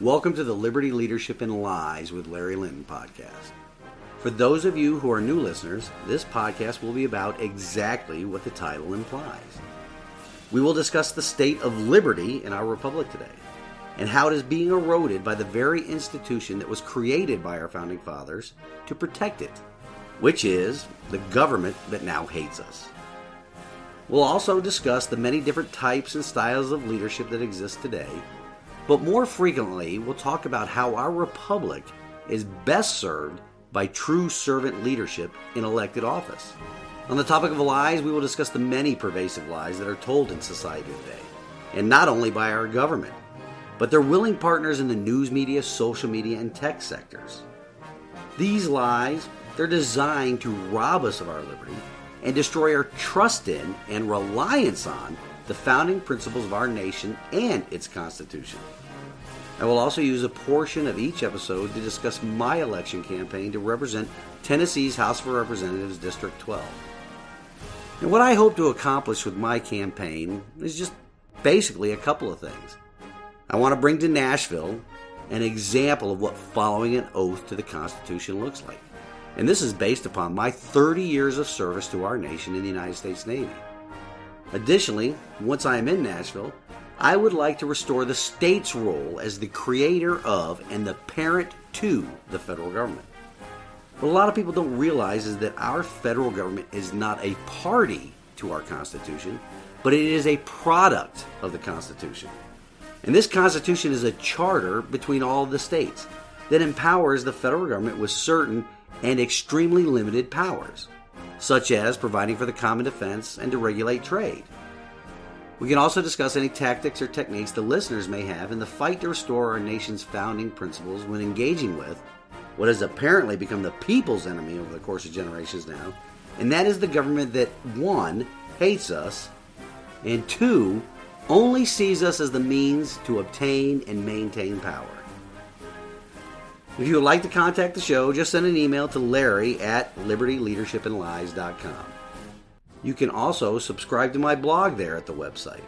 Welcome to the Liberty, Leadership, and Lies with Larry Linton podcast. For those of you who are new listeners, this podcast will be about exactly what the title implies. We will discuss the state of liberty in our republic today and how it is being eroded by the very institution that was created by our founding fathers to protect it, which is the government that now hates us. We'll also discuss the many different types and styles of leadership that exist today. But more frequently, we'll talk about how our republic is best served by true servant leadership in elected office. On the topic of lies, we will discuss the many pervasive lies that are told in society today, and not only by our government, but their willing partners in the news media, social media, and tech sectors. These lies, they're designed to rob us of our liberty and destroy our trust in and reliance on the founding principles of our nation and its Constitution. I will also use a portion of each episode to discuss my election campaign to represent Tennessee's House of Representatives District 12. And what I hope to accomplish with my campaign is just basically a couple of things. I want to bring to Nashville an example of what following an oath to the Constitution looks like. And this is based upon my 30 years of service to our nation in the United States Navy. Additionally, once I am in Nashville, I would like to restore the state's role as the creator of and the parent to the federal government. What a lot of people don't realize is that our federal government is not a party to our Constitution, but it is a product of the Constitution. And this Constitution is a charter between all of the states that empowers the federal government with certain and extremely limited powers, such as providing for the common defense and to regulate trade. We can also discuss any tactics or techniques the listeners may have in the fight to restore our nation's founding principles when engaging with what has apparently become the people's enemy over the course of generations now, and that is the government that, one, hates us, and two, only sees us as the means to obtain and maintain power. If you would like to contact the show, just send an email to larry@libertyleadershipandlies.com. You can also subscribe to my blog there at the website.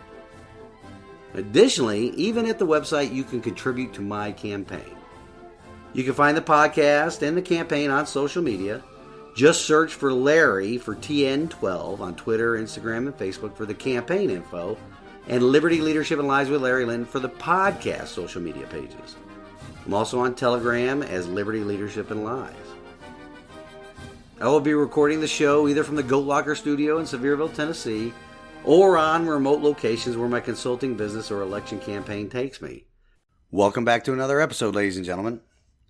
Additionally, even at the website, you can contribute to my campaign. You can find the podcast and the campaign on social media. Just search for Larry for TN12 on Twitter, Instagram, and Facebook for the campaign info, and Liberty, Leadership, and Lies with Larry Linton for the podcast social media pages. I'm also on Telegram as Liberty, Leadership, and Lies. I will be recording the show either from the Goat Locker studio in Sevierville, Tennessee, or on remote locations where my consulting business or election campaign takes me. Welcome back to another episode, ladies and gentlemen.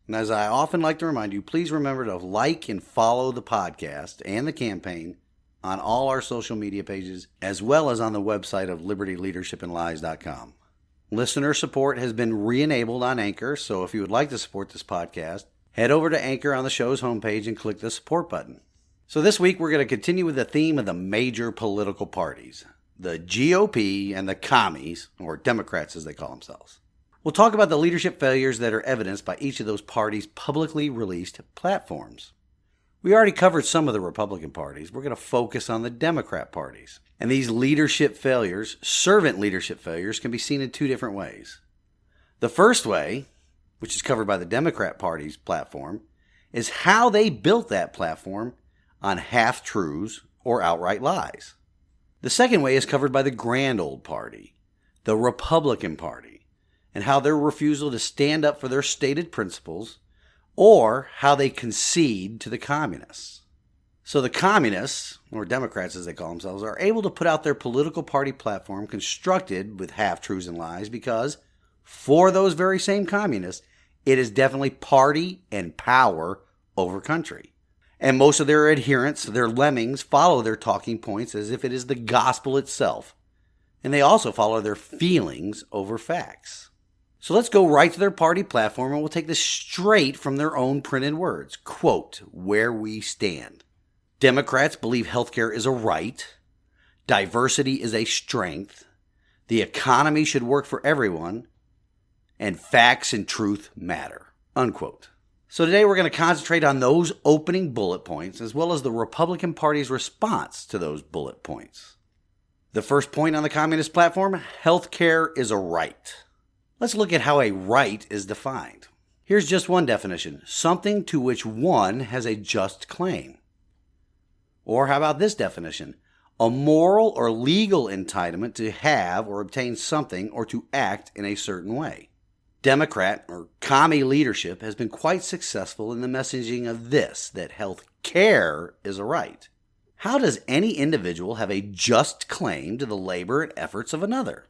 And as I often like to remind you, please remember to like and follow the podcast and the campaign on all our social media pages, as well as on the website of libertyleadershipandlies.com. Listener support has been re-enabled on Anchor, so if you would like to support this podcast, head over to Anchor on the show's homepage and click the support button. So this week we're going to continue with the theme of the major political parties, the GOP and the commies, or Democrats as they call themselves. We'll talk about the leadership failures that are evidenced by each of those parties' publicly released platforms. We already covered some of the Republican parties. We're going to focus on the Democrat parties. And these leadership failures, servant leadership failures, can be seen in two different ways. The first way, which is covered by the Democrat Party's platform, is how they built that platform on half-truths or outright lies. The second way is covered by the grand old party, the Republican Party, and how their refusal to stand up for their stated principles, or how they concede to the communists. So the communists, or Democrats as they call themselves, are able to put out their political party platform constructed with half-truths and lies because, for those very same communists, it is definitely party and power over country. And most of their adherents, their lemmings, follow their talking points as if it is the gospel itself. And they also follow their feelings over facts. So let's go right to their party platform and we'll take this straight from their own printed words. Quote, where we stand. Democrats believe healthcare is a right. Diversity is a strength. The economy should work for everyone. And facts and truth matter. Unquote. So today we're going to concentrate on those opening bullet points as well as the Republican Party's response to those bullet points. The first point on the Communist platform, healthcare is a right. Let's look at how a right is defined. Here's just one definition: something to which one has a just claim. Or how about this definition? A moral or legal entitlement to have or obtain something or to act in a certain way. Democrat or commie leadership has been quite successful in the messaging of this, that health care is a right. How does any individual have a just claim to the labor and efforts of another?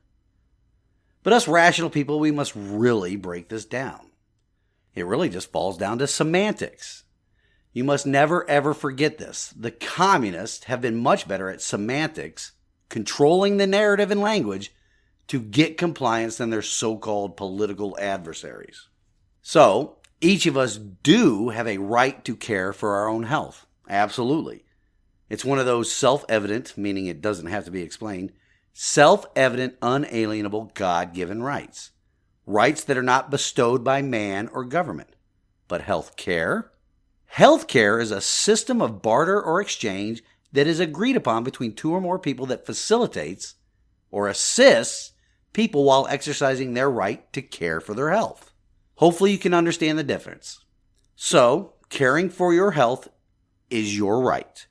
But us rational people, we must really break this down. It really just falls down to semantics. You must never ever forget this. The communists have been much better at semantics, controlling the narrative and language, to get compliance than their so-called political adversaries. So, each of us do have a right to care for our own health. Absolutely. It's one of those self-evident, meaning it doesn't have to be explained, self-evident, unalienable, God-given rights. Rights that are not bestowed by man or government. But health care? Health care is a system of barter or exchange that is agreed upon between two or more people that facilitates or assists people while exercising their right to care for their health. Hopefully you can understand the difference. So, caring for your health is your right.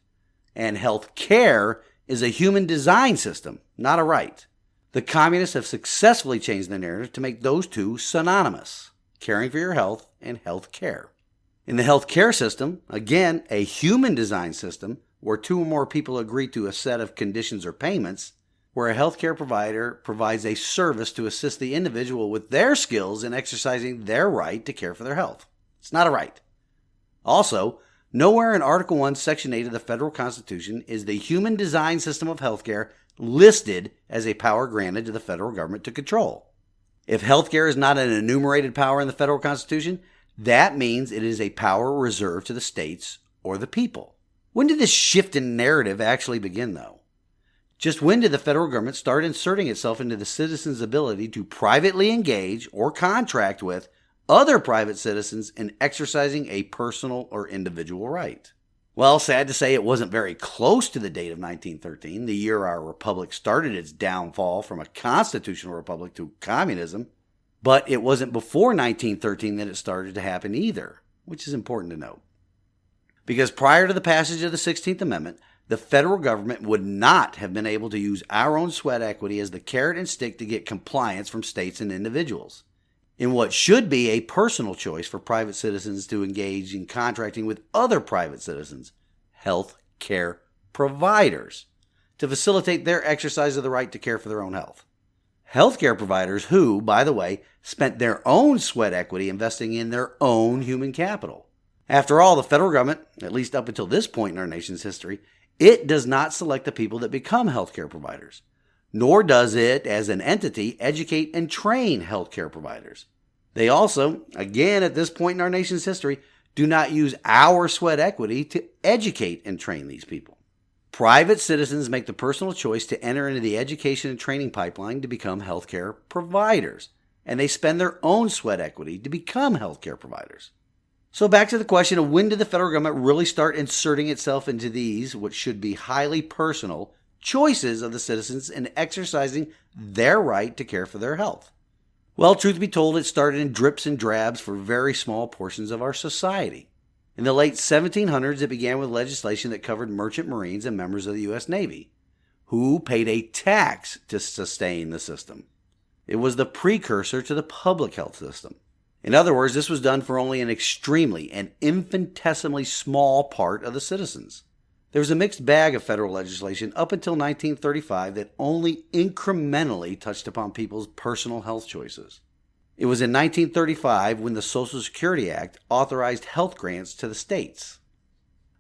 And health care is a human design system, not a right. The communists have successfully changed the narrative to make those two synonymous: caring for your health and health care. In the health care system, again, a human design system where two or more people agree to a set of conditions or payments, where a healthcare provider provides a service to assist the individual with their skills in exercising their right to care for their health. It's not a right. Also, nowhere in Article 1, Section 8 of the Federal Constitution is the human design system of healthcare listed as a power granted to the federal government to control. If healthcare is not an enumerated power in the federal Constitution, that means it is a power reserved to the states or the people. When did this shift in narrative actually begin, though? Just when did the federal government start inserting itself into the citizens' ability to privately engage or contract with other private citizens in exercising a personal or individual right? Well, sad to say, it wasn't very close to the date of 1913, the year our republic started its downfall from a constitutional republic to communism. But it wasn't before 1913 that it started to happen either, which is important to note. Because prior to the passage of the 16th Amendment, the federal government would not have been able to use our own sweat equity as the carrot and stick to get compliance from states and individuals in what should be a personal choice for private citizens to engage in contracting with other private citizens, health care providers, to facilitate their exercise of the right to care for their own health. Healthcare providers who, by the way, spent their own sweat equity investing in their own human capital. After all, the federal government, at least up until this point in our nation's history, it does not select the people that become healthcare providers, nor does it, as an entity, educate and train healthcare providers. They also, again at this point in our nation's history, do not use our sweat equity to educate and train these people. Private citizens make the personal choice to enter into the education and training pipeline to become healthcare providers, and they spend their own sweat equity to become healthcare providers. So back to the question of when did the federal government really start inserting itself into these, what should be highly personal, choices of the citizens in exercising their right to care for their health? Well, truth be told, it started in drips and drabs for very small portions of our society. In the late 1700s, it began with legislation that covered merchant marines and members of the U.S. Navy, who paid a tax to sustain the system. It was the precursor to the public health system. In other words, this was done for only an extremely and infinitesimally small part of the citizens. There was a mixed bag of federal legislation up until 1935 that only incrementally touched upon people's personal health choices. It was in 1935 when the Social Security Act authorized health grants to the states.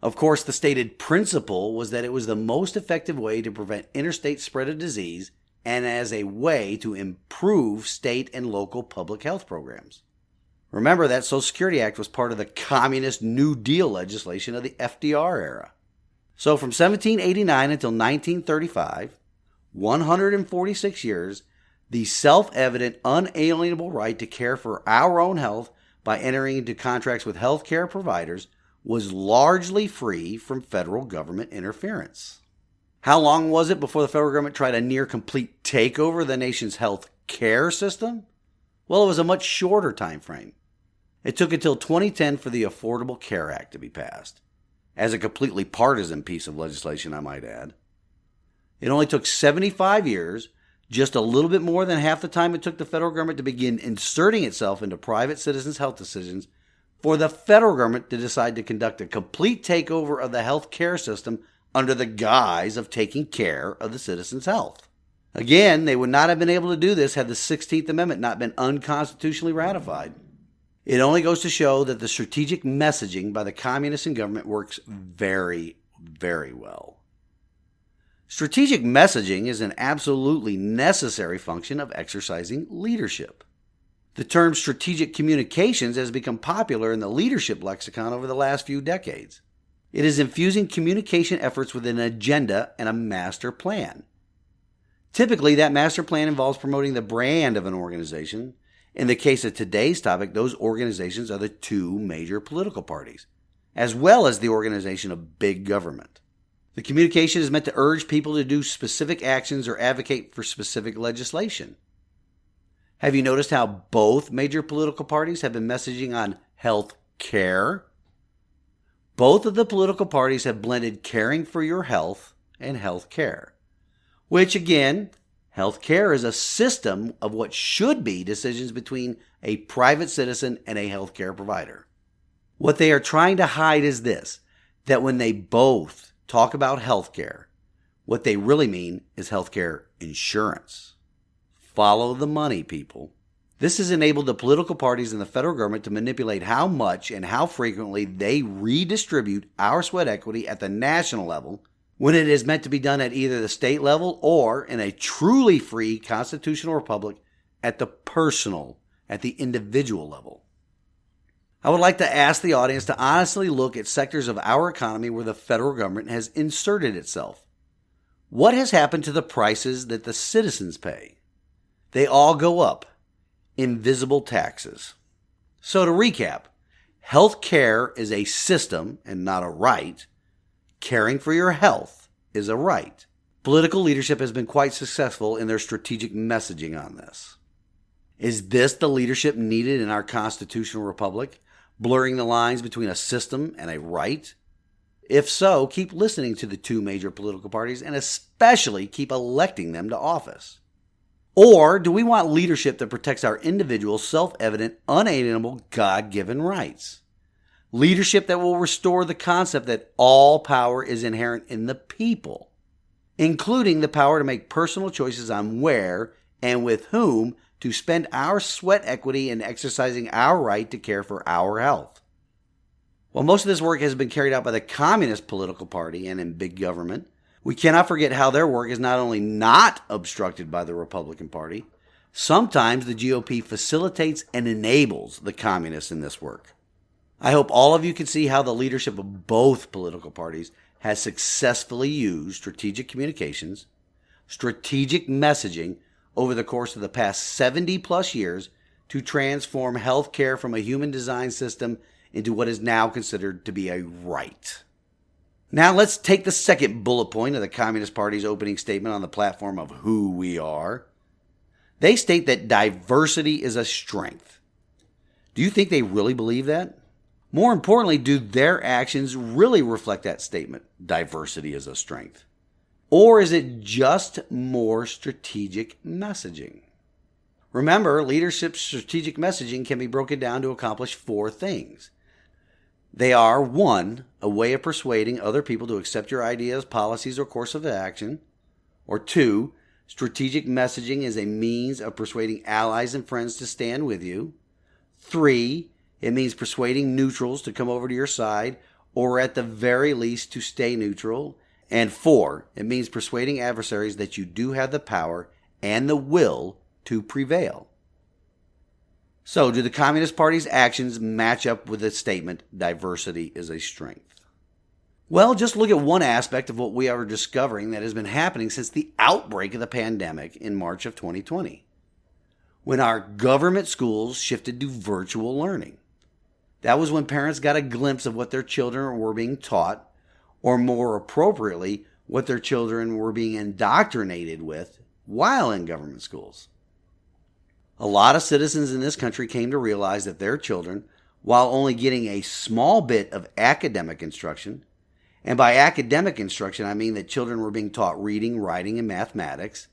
Of course, the stated principle was that it was the most effective way to prevent interstate spread of disease and as a way to improve state and local public health programs. Remember that Social Security Act was part of the Communist New Deal legislation of the FDR era. So from 1789 until 1935, 146 years, the self-evident, unalienable right to care for our own health by entering into contracts with healthcare providers was largely free from federal government interference. How long was it before the federal government tried a near complete takeover of the nation's health care system? Well, it was a much shorter time frame. It took until 2010 for the Affordable Care Act to be passed, as a completely partisan piece of legislation, I might add. It only took 75 years, just a little bit more than half the time it took the federal government to begin inserting itself into private citizens' health decisions, for the federal government to decide to conduct a complete takeover of the health care system under the guise of taking care of the citizens' health. Again, they would not have been able to do this had the 16th Amendment not been unconstitutionally ratified. It only goes to show that the strategic messaging by the communists in government works very, very well. Strategic messaging is an absolutely necessary function of exercising leadership. The term strategic communications has become popular in the leadership lexicon over the last few decades. It is infusing communication efforts with an agenda and a master plan. Typically, that master plan involves promoting the brand of an organization. In the case of today's topic, those organizations are the two major political parties, as well as the organization of big government. The communication is meant to urge people to do specific actions or advocate for specific legislation. Have you noticed how both major political parties have been messaging on health care? Both of the political parties have blended caring for your health and health care, which again, health care is a system of what should be decisions between a private citizen and a health care provider. What they are trying to hide is this, that when they both talk about health care, what they really mean is health care insurance. Follow the money, people. This has enabled the political parties and the federal government to manipulate how much and how frequently they redistribute our sweat equity at the national level when it is meant to be done at either the state level or in a truly free constitutional republic at the personal, at the individual level. I would like to ask the audience to honestly look at sectors of our economy where the federal government has inserted itself. What has happened to the prices that the citizens pay? They all go up. Invisible taxes. So to recap, health care is a system and not a right. Caring for your health is a right. Political leadership has been quite successful in their strategic messaging on this. Is this the leadership needed in our constitutional republic, blurring the lines between a system and a right? If so, keep listening to the two major political parties and especially keep electing them to office. Or do we want leadership that protects our individual, self-evident, unalienable, God-given rights? Leadership that will restore the concept that all power is inherent in the people, including the power to make personal choices on where and with whom to spend our sweat equity in exercising our right to care for our health. While most of this work has been carried out by the Communist political party and in big government, we cannot forget how their work is not only not obstructed by the Republican Party, sometimes the GOP facilitates and enables the communists in this work. I hope all of you can see how the leadership of both political parties has successfully used strategic communications, strategic messaging over the course of the past 70 plus years to transform healthcare from a human design system into what is now considered to be a right. Now let's take the second bullet point of the Communist Party's opening statement on the platform of who we are. They state that diversity is a strength. Do you think they really believe that? More importantly, do their actions really reflect that statement, diversity is a strength? Or is it just more strategic messaging? Remember, leadership's strategic messaging can be broken down to accomplish four things. They are, 1, a way of persuading other people to accept your ideas, policies, or course of action. Or 2, strategic messaging is a means of persuading allies and friends to stand with you. 3, it means persuading neutrals to come over to your side, or at the very least to stay neutral. And 4, it means persuading adversaries that you do have the power and the will to prevail. So, do the Communist Party's actions match up with the statement, diversity is a strength? Well, just look at one aspect of what we are discovering that has been happening since the outbreak of the pandemic in March of 2020, when our government schools shifted to virtual learning. That was when parents got a glimpse of what their children were being taught, or more appropriately, what their children were being indoctrinated with while in government schools. A lot of citizens in this country came to realize that their children, while only getting a small bit of academic instruction, and by academic instruction I mean that children were being taught reading, writing, and mathematics,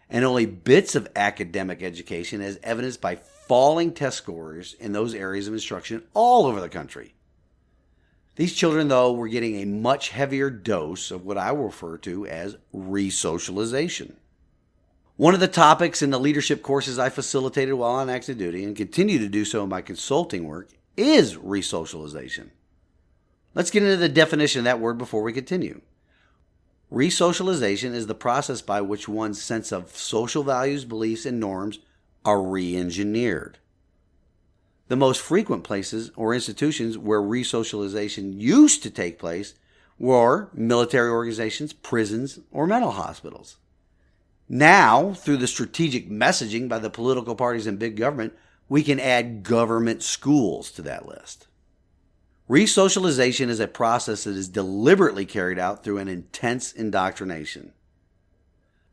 and only bits of academic education as evidenced by falling test scores in those areas of instruction all over the country. These children, though, were getting a much heavier dose of what I will refer to as resocialization. One of the topics in the leadership courses I facilitated while on active duty and continue to do so in my consulting work is resocialization. Let's get into the definition of that word before we continue. Resocialization is the process by which one's sense of social values, beliefs, and norms are re-engineered. The most frequent places or institutions where resocialization used to take place were military organizations, prisons, or mental hospitals. Now, through the strategic messaging by the political parties and big government, we can add government schools to that list. Resocialization is a process that is deliberately carried out through an intense indoctrination.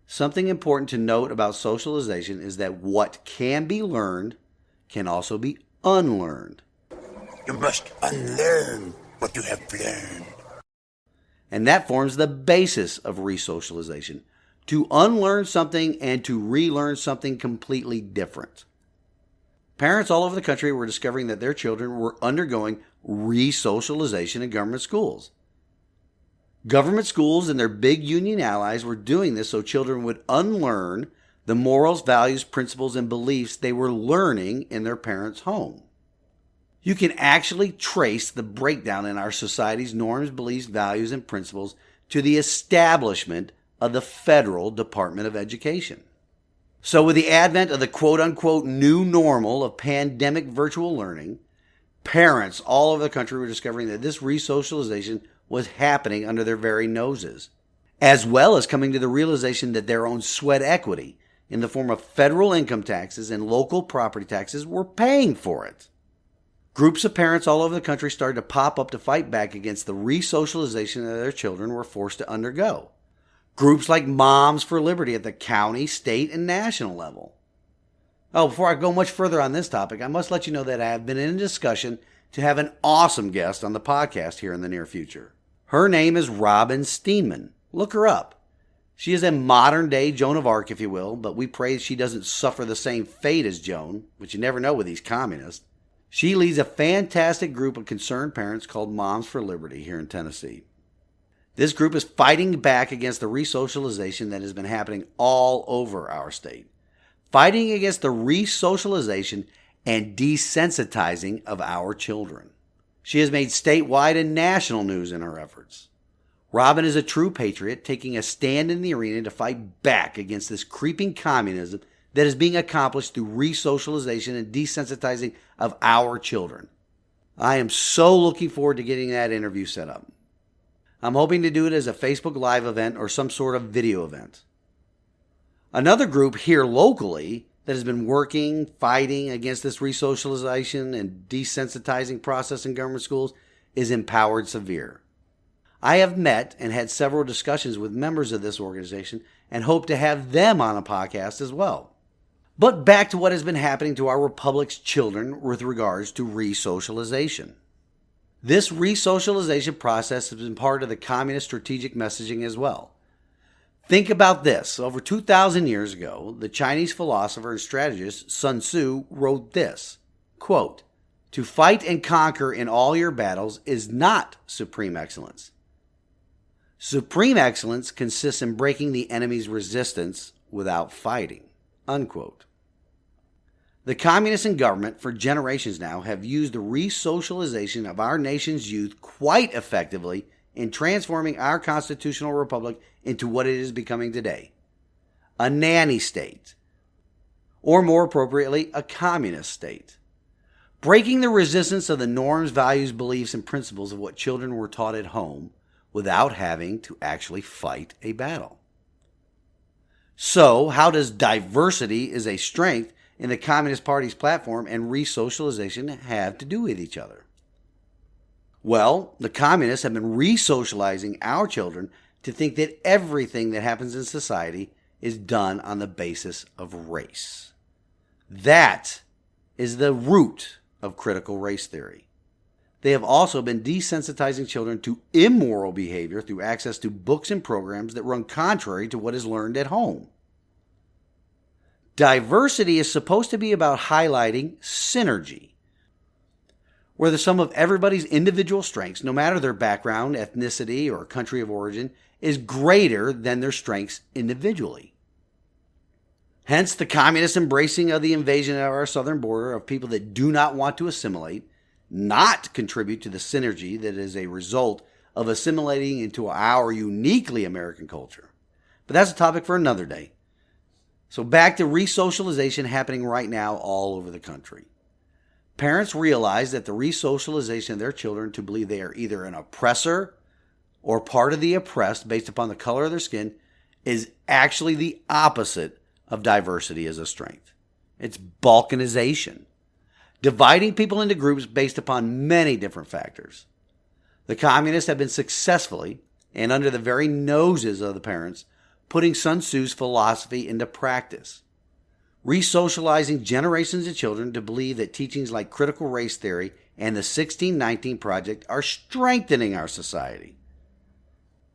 Something important to note about socialization is that what can be learned can also be unlearned. You must unlearn what you have learned. And that forms the basis of resocialization. To unlearn something and to relearn something completely different. Parents all over the country were discovering that their children were undergoing resocialization in government schools. Government schools and their big union allies were doing this so children would unlearn the morals, values, principles, and beliefs they were learning in their parents' home. You can actually trace the breakdown in our society's norms, beliefs, values, and principles to the establishment of the Federal Department of Education. So with the advent of the quote-unquote new normal of pandemic virtual learning, parents all over the country were discovering that this resocialization was happening under their very noses, as well as coming to the realization that their own sweat equity in the form of federal income taxes and local property taxes were paying for it. Groups of parents all over the country started to pop up to fight back against the resocialization that their children were forced to undergo. Groups like Moms for Liberty at the county, state, and national level. Oh, before I go much further on this topic, I must let you know that I have been in a discussion to have an awesome guest on the podcast here in the near future. Her name is Robin Steenman. Look her up. She is a modern-day Joan of Arc, if you will, but we pray she doesn't suffer the same fate as Joan, which you never know with these communists. She leads a fantastic group of concerned parents called Moms for Liberty here in Tennessee. This group is fighting back against the resocialization that has been happening all over our state. Fighting against the resocialization and desensitizing of our children. She has made statewide and national news in her efforts. Robin is a true patriot, taking a stand in the arena to fight back against this creeping communism that is being accomplished through resocialization and desensitizing of our children. I am so looking forward to getting that interview set up. I'm hoping to do it as a Facebook Live event or some sort of video event. Another group here locally that has been working, fighting against this resocialization and desensitizing process in government schools is Empowered Severe. I have met and had several discussions with members of this organization and hope to have them on a podcast as well. But back to what has been happening to our republic's children with regards to resocialization. This resocialization process has been part of the communist strategic messaging as well. Think about this. Over 2,000 years ago, the Chinese philosopher and strategist Sun Tzu wrote this, quote, "To fight and conquer in all your battles is not supreme excellence. Supreme excellence consists in breaking the enemy's resistance without fighting," unquote. The communists in government for generations now have used the resocialization of our nation's youth quite effectively in transforming our constitutional republic into what it is becoming today, a nanny state, or more appropriately, a communist state, breaking the resistance of the norms, values, beliefs, and principles of what children were taught at home without having to actually fight a battle. So, how does diversity as a strength in the Communist Party's platform and resocialization have to do with each other? Well, the communists have been resocializing our children to think that everything that happens in society is done on the basis of race. That is the root of critical race theory. They have also been desensitizing children to immoral behavior through access to books and programs that run contrary to what is learned at home. Diversity is supposed to be about highlighting synergy, where the sum of everybody's individual strengths, no matter their background, ethnicity, or country of origin, is greater than their strengths individually. Hence, the communist embracing of the invasion of our southern border of people that do not want to assimilate, not contribute to the synergy that is a result of assimilating into our uniquely American culture. But that's a topic for another day. So back to resocialization happening right now all over the country. Parents realize that the resocialization of their children to believe they are either an oppressor or part of the oppressed based upon the color of their skin is actually the opposite of diversity as a strength. It's balkanization, dividing people into groups based upon many different factors. The communists have been successfully, and under the very noses of the parents, putting Sun Tzu's philosophy into practice, resocializing generations of children to believe that teachings like critical race theory and the 1619 Project are strengthening our society.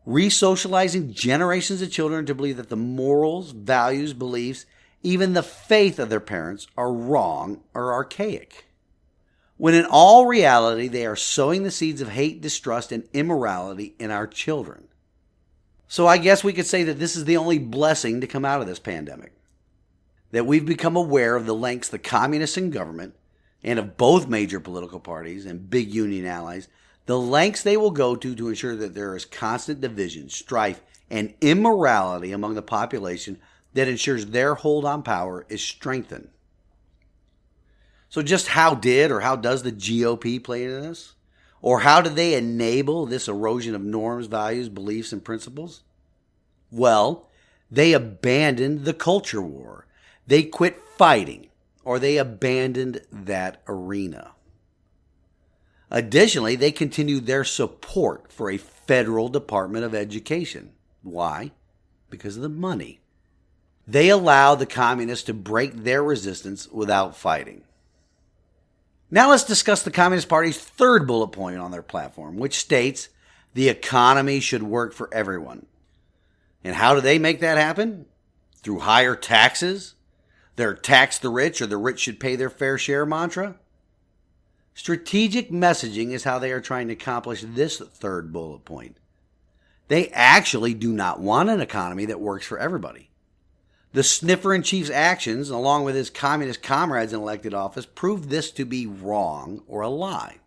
Resocializing generations of children to believe that the morals, values, beliefs, even the faith of their parents are wrong or archaic. When in all reality, they are sowing the seeds of hate, distrust, and immorality in our children. So I guess we could say that this is the only blessing to come out of this pandemic. That we've become aware of the lengths the communists in government, and of both major political parties and big union allies, the lengths they will go to ensure that there is constant division, strife, and immorality among the population that ensures their hold on power is strengthened. So just how did or how does the GOP play into this? Or how do they enable this erosion of norms, values, beliefs, and principles? Well, they abandoned the culture war. They quit fighting, or they abandoned that arena. Additionally, they continued their support for a federal Department of Education. Why? Because of the money. They allowed the communists to break their resistance without fighting. Now let's discuss the Communist Party's third bullet point on their platform, which states the economy should work for everyone. And how do they make that happen? Through higher taxes? Their tax the rich or the rich should pay their fair share mantra? Strategic messaging is how they are trying to accomplish this third bullet point. They actually do not want an economy that works for everybody. The sniffer-in-chief's actions, along with his communist comrades in elected office, proved this to be wrong or a lie.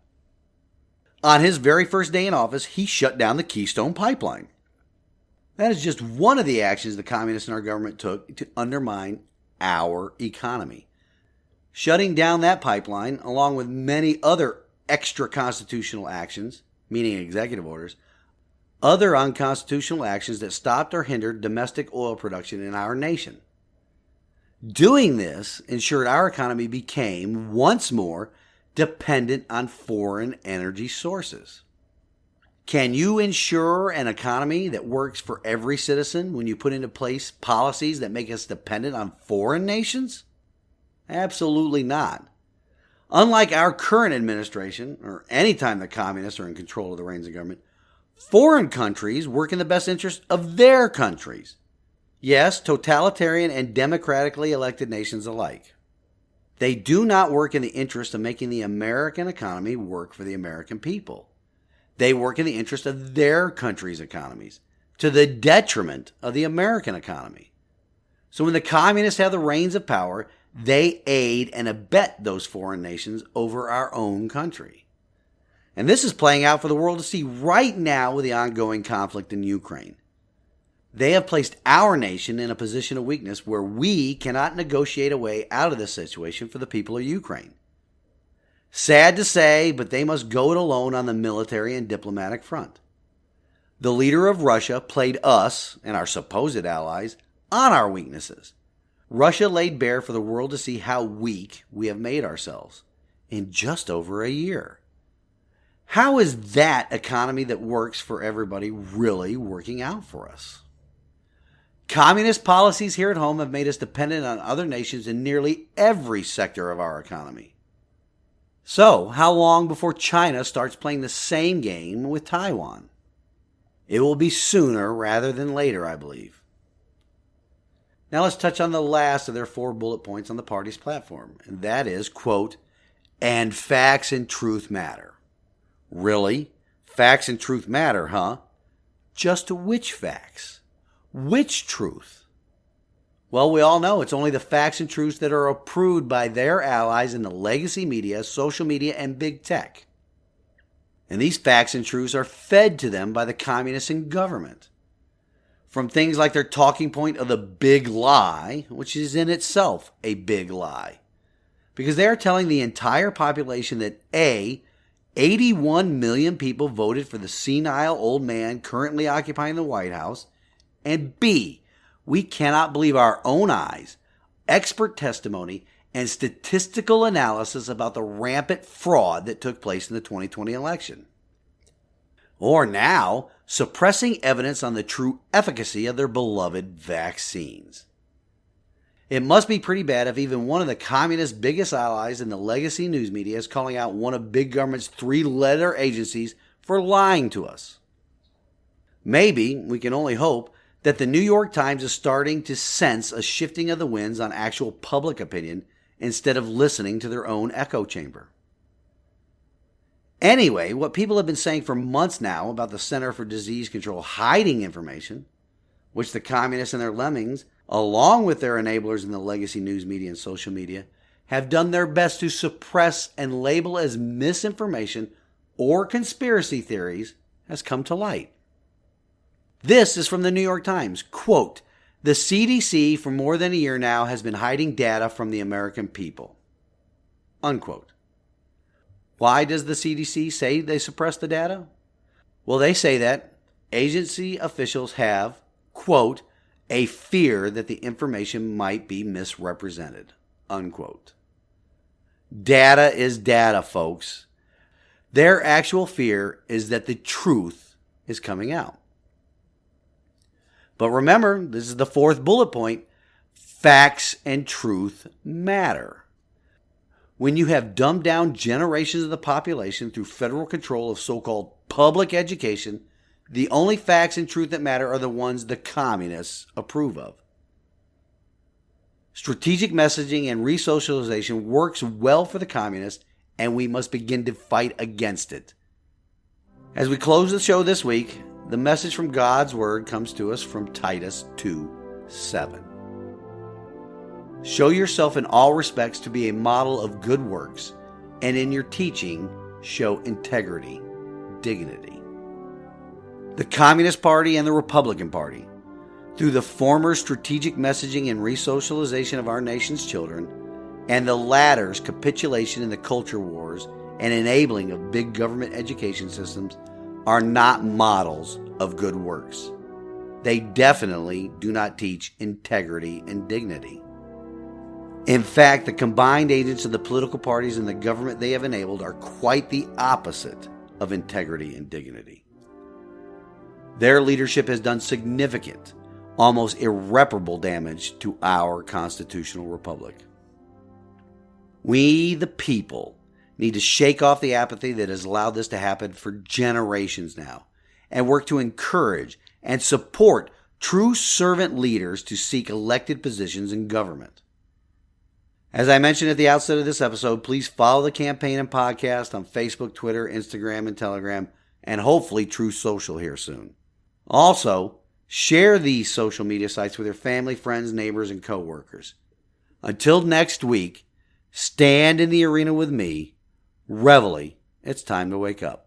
On his very first day in office, he shut down the Keystone Pipeline. That is just one of the actions the communists in our government took to undermine our economy. Shutting down that pipeline, along with many other extra-constitutional actions, meaning executive orders, other unconstitutional actions that stopped or hindered domestic oil production in our nation. Doing this ensured our economy became, once more, dependent on foreign energy sources. Can you ensure an economy that works for every citizen when you put into place policies that make us dependent on foreign nations? Absolutely not. Unlike our current administration, or any time the communists are in control of the reins of government, foreign countries work in the best interest of their countries. Yes, totalitarian and democratically elected nations alike. They do not work in the interest of making the American economy work for the American people. They work in the interest of their country's economies, to the detriment of the American economy. So when the communists have the reins of power, they aid and abet those foreign nations over our own country. And this is playing out for the world to see right now with the ongoing conflict in Ukraine. They have placed our nation in a position of weakness where we cannot negotiate a way out of this situation for the people of Ukraine. Sad to say, but they must go it alone on the military and diplomatic front. The leader of Russia played us and our supposed allies on our weaknesses. Russia laid bare for the world to see how weak we have made ourselves in just over a year. How is that economy that works for everybody really working out for us? Communist policies here at home have made us dependent on other nations in nearly every sector of our economy. So, how long before China starts playing the same game with Taiwan? It will be sooner rather than later, I believe. Now let's touch on the last of their 4 bullet points on the party's platform, and that is, quote, and facts and truth matter. Really? Facts and truth matter, huh? Just which facts? Which truth? Well, we all know it's only the facts and truths that are approved by their allies in the legacy media, social media, and big tech. And these facts and truths are fed to them by the communists in government. From things like their talking point of the big lie, which is in itself a big lie. Because they are telling the entire population that A, 81 million people voted for the senile old man currently occupying the White House, and B, we cannot believe our own eyes, expert testimony, and statistical analysis about the rampant fraud that took place in the 2020 election. Or now, suppressing evidence on the true efficacy of their beloved vaccines. It must be pretty bad if even one of the communists' biggest allies in the legacy news media is calling out one of big government's 3-letter agencies for lying to us. Maybe, we can only hope, that the New York Times is starting to sense a shifting of the winds on actual public opinion instead of listening to their own echo chamber. Anyway, what people have been saying for months now about the Center for Disease Control hiding information, which the communists and their lemmings, along with their enablers in the legacy news media and social media, have done their best to suppress and label as misinformation or conspiracy theories, has come to light. This is from the New York Times. Quote, the CDC for more than a year now has been hiding data from the American people. Unquote. Why does the CDC say they suppress the data? Well, they say that agency officials have, quote, a fear that the information might be misrepresented. Unquote. Data is data, folks. Their actual fear is that the truth is coming out. But remember, this is the 4th bullet point, facts and truth matter. When you have dumbed down generations of the population through federal control of so-called public education, the only facts and truth that matter are the ones the communists approve of. Strategic messaging and resocialization works well for the communists, and we must begin to fight against it. As we close the show this week, the message from God's Word comes to us from Titus 2:7. Show yourself in all respects to be a model of good works, and in your teaching, show integrity, dignity. The Communist Party and the Republican Party, through the former strategic messaging and resocialization of our nation's children, and the latter's capitulation in the culture wars and enabling of big government education systems, are not models of good works. They definitely do not teach integrity and dignity. In fact, the combined agents of the political parties and the government they have enabled are quite the opposite of integrity and dignity. Their leadership has done significant, almost irreparable damage to our constitutional republic. We, the people, need to shake off the apathy that has allowed this to happen for generations now and work to encourage and support true servant leaders to seek elected positions in government. As I mentioned at the outset of this episode, please follow the campaign and podcast on Facebook, Twitter, Instagram, and Telegram, and hopefully True Social here soon. Also, share these social media sites with your family, friends, neighbors, and coworkers. Until next week, stand in the arena with me. Reveille, it's time to wake up.